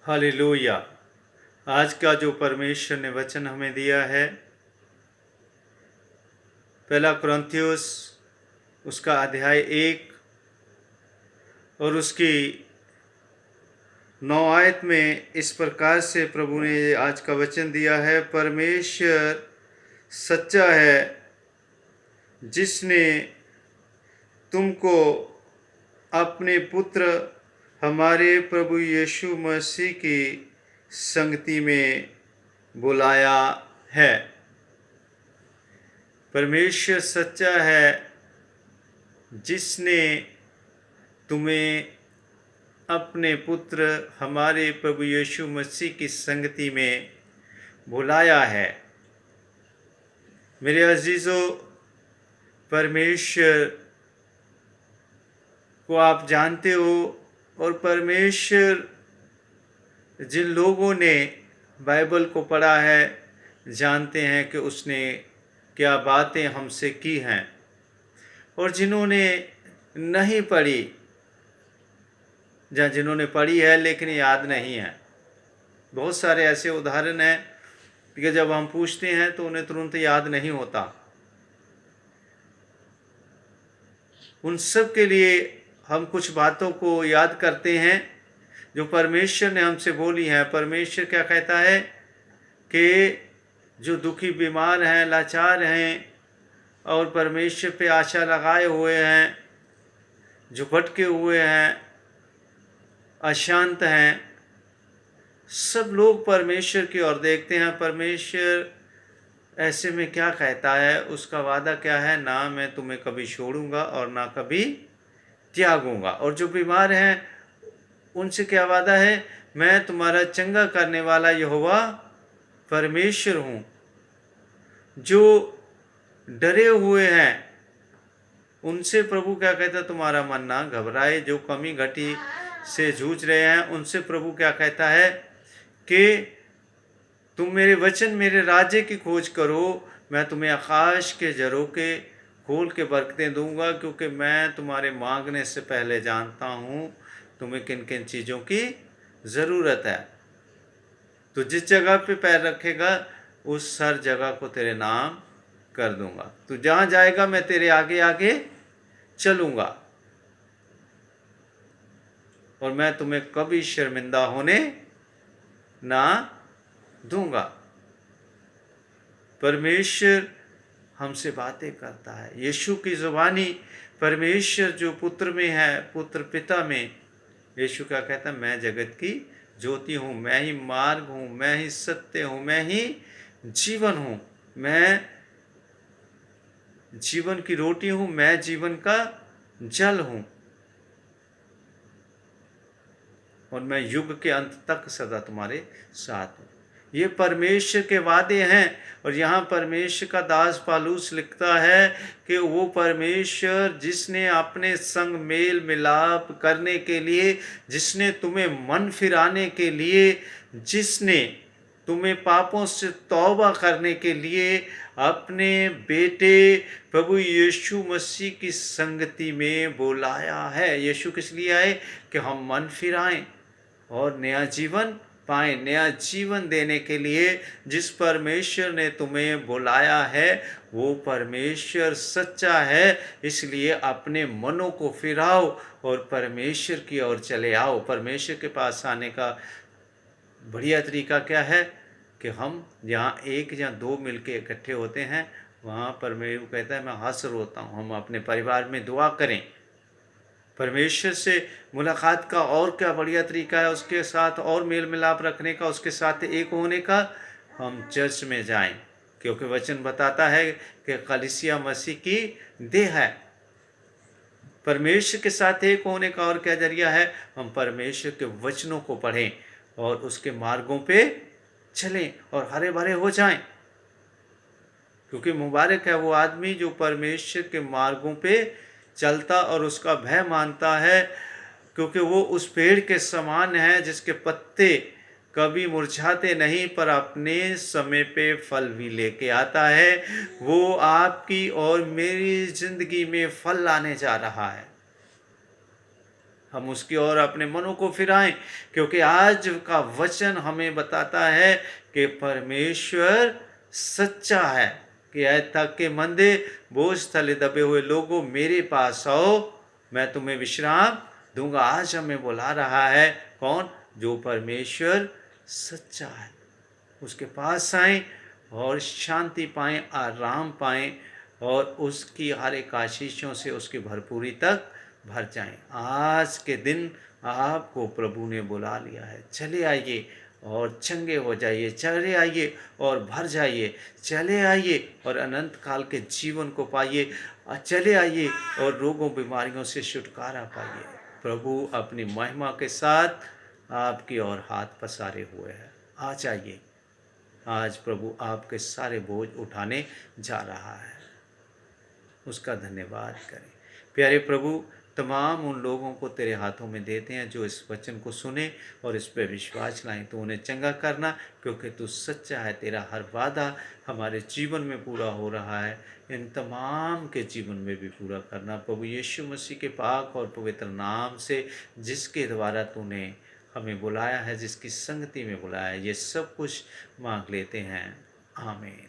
Hallelujah. आज का जो परमेश्वर ने वचन हमें दिया है, पहला कुरिन्थियोस उसका अध्याय 1 और उसकी 9 आयत में इस प्रकार से प्रभु ने आज का वचन दिया है। परमेश्वर सच्चा है, जिसने तुमको अपने पुत्र हमारे प्रभु यीशु मसीह की संगति में बुलाया है। परमेश्वर सच्चा है, जिसने तुम्हें अपने पुत्र हमारे प्रभु यीशु मसीह की संगति में बुलाया है। मेरे अजीजों, परमेश्वर को आप जानते हो, और परमेश्वर जिन लोगों ने बाइबल को पढ़ा है जानते हैं कि उसने क्या बातें हमसे की हैं, और जिन्होंने नहीं पढ़ी या जिन्होंने पढ़ी है लेकिन याद नहीं है। बहुत सारे ऐसे उदाहरण हैं कि जब हम पूछते हैं तो उन्हें तुरंत याद नहीं होता। उन सब के लिए हम कुछ बातों को याद करते हैं जो परमेश्वर ने हमसे बोली हैं। परमेश्वर क्या कहता है कि जो दुखी बीमार हैं, लाचार हैं और परमेश्वर पे आशा लगाए हुए हैं, जो भटके हुए हैं, अशांत हैं, सब लोग परमेश्वर की ओर देखते हैं। परमेश्वर ऐसे में क्या कहता है, उसका वादा क्या है, ना मैं तुम्हें कभी छोड़ूंगा और ना कभी त्यागूंगा। और जो बीमार हैं उनसे क्या वादा है, मैं तुम्हारा चंगा करने वाला यहोवा परमेश्वर हूँ। जो डरे हुए हैं उनसे प्रभु क्या कहता है, तुम्हारा मन ना घबराए। जो कमी घटी से जूझ रहे हैं उनसे प्रभु क्या कहता है कि तुम मेरे वचन, मेरे राज्य की खोज करो, मैं तुम्हें आकाश के झरोखे खोल के बरकतें दूंगा, क्योंकि मैं तुम्हारे मांगने से पहले जानता हूँ तुम्हें किन किन चीज़ों की ज़रूरत है। तो जिस जगह पे पैर रखेगा उस हर जगह को तेरे नाम कर दूंगा। तू जहाँ जाएगा मैं तेरे आगे आगे चलूँगा, और मैं तुम्हें कभी शर्मिंदा होने ना दूंगा। परमेश्वर हमसे बातें करता है। यीशु की ज़ुबानी, परमेश्वर जो पुत्र में है, पुत्र पिता में, यीशु क्या कहता है, मैं जगत की ज्योति हूँ, मैं ही मार्ग हूँ, मैं ही सत्य हूँ, मैं ही जीवन हूँ, मैं जीवन की रोटी हूँ, मैं जीवन का जल हूँ, और मैं युग के अंत तक सदा तुम्हारे साथ हूँ। ये परमेश्वर के वादे हैं। और यहाँ परमेश्वर का दास पालूस लिखता है कि वो परमेश्वर जिसने अपने संग मेल मिलाप करने के लिए, जिसने तुम्हें मन फिराने के लिए, जिसने तुम्हें पापों से तौबा करने के लिए अपने बेटे प्रभु यीशु मसीह की संगति में बुलाया है। यीशु किस लिए आए, कि हम मन फिराएं और नया जीवन पाएं। नया जीवन देने के लिए जिस परमेश्वर ने तुम्हें बुलाया है वो परमेश्वर सच्चा है। इसलिए अपने मनों को फिराओ और परमेश्वर की ओर चले आओ। परमेश्वर के पास आने का बढ़िया तरीका क्या है, कि हम जहाँ एक या दो मिलके इकट्ठे होते हैं वहाँ परमेश्वर कहता है मैं हंस रोता हूँ। हम अपने परिवार में दुआ करें। परमेश्वर से मुलाकात का और क्या बढ़िया तरीका है, उसके साथ और मेल मिलाप रखने का, उसके साथ एक होने का, हम चर्च में जाएं। क्योंकि वचन बताता है कि कलीसिया मसीह की देह है। परमेश्वर के साथ एक होने का और क्या जरिया है, हम परमेश्वर के वचनों को पढ़ें और उसके मार्गों पे चलें और हरे भरे हो जाएं। क्योंकि मुबारक है वो आदमी जो परमेश्वर के मार्गों पे चलता और उसका भय मानता है, क्योंकि वो उस पेड़ के समान है जिसके पत्ते कभी मुरझाते नहीं, पर अपने समय पे फल भी लेके आता है। वो आपकी और मेरी जिंदगी में फल लाने जा रहा है। हम उसकी ओर अपने मनों को फिराएं, क्योंकि आज का वचन हमें बताता है कि परमेश्वर सच्चा है कि ऐ थक के मंदे बोझ तले दबे हुए लोगों मेरे पास आओ, मैं तुम्हें विश्राम दूंगा। आज हमें बुला रहा है कौन? जो परमेश्वर सच्चा है। उसके पास आएं और शांति पाएं, आराम पाएं और उसकी हर एक आशीषों से उसकी भरपूरी तक भर जाएं। आज के दिन आपको प्रभु ने बुला लिया है, चले आइए और चंगे हो जाइए, चले आइए और भर जाइए, चले आइए और अनंत काल के जीवन को पाइए, चले आइए और रोगों बीमारियों से छुटकारा पाइए। प्रभु अपनी महिमा के साथ आपकी ओर हाथ पसारे हुए हैं। आ जाइए, आज प्रभु आपके सारे बोझ उठाने जा रहा है, उसका धन्यवाद करें। प्यारे प्रभु, तमाम उन लोगों को तेरे हाथों में देते हैं जो इस वचन को सुने और इस पर विश्वास लाएं। तो उन्हें चंगा करना, क्योंकि तू सच्चा है, तेरा हर वादा हमारे जीवन में पूरा हो रहा है। इन तमाम के जीवन में भी पूरा करना प्रभु यीशु मसीह के पाक और पवित्र नाम से, जिसके द्वारा तूने हमें बुलाया है, जिसकी संगति में बुलाया है। ये सब कुछ मांग लेते हैं, आमीन।